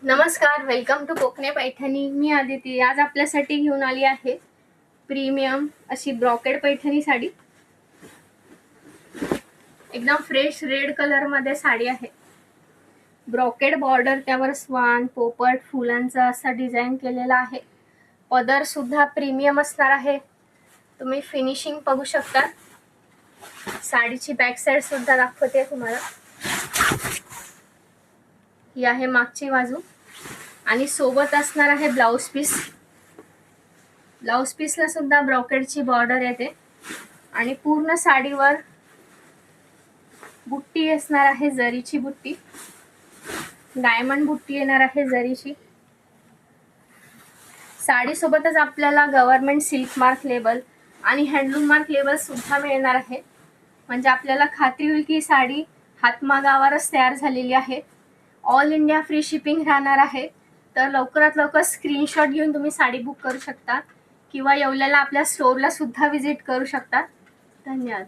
नमस्कार, welcome to कोकणे पैठणी. मी आदिती. आज आपल्यासाठी घेऊन आली आहे प्रीमियम अशी ब्रॉकेड पैठणी साडी. एकदम फ्रेश रेड कलर मध्ये साडी आहे. ब्रॉकेड बॉर्डर, त्यावर स्वान पोपट फुलांचा असा डिझाईन केलेला आहे. पदर सुद्धा प्रीमियम असणार आहे. तुम्ही फिनिशिंग बघू शकता. साडीची बॅक साइड सुद्धा दाखवते तुम्हाला. ही आहे मागची बाजू आणि सोबत असणार आहे ब्लाउज पीस. ब्लाउज पीसला सुद्धा ब्रॉकेडची बॉर्डर येते आणि पूर्ण साडीवर बुट्टी असणार आहे, जरीची बुट्टी. डायमंड बुट्टी येणार आहे जरीची. साडी सोबतच आपल्याला गव्हर्नमेंट सिल्क मार्क लेबल आणि हँडलूम मार्क लेबल सुद्धा मिळणार आहे. म्हणजे आपल्याला खात्री होईल की साडी हातमागावरच तयार झालेली आहे. ऑल इंडिया फ्री शिपिंग राहणार आहे. तर लवकरात लवकर स्क्रीनशॉट घेऊन तुम्ही साडी बुक करू शकता किंवा येवल्याला आपल्या स्टोअरला सुद्धा व्हिजिट करू शकता. धन्यवाद.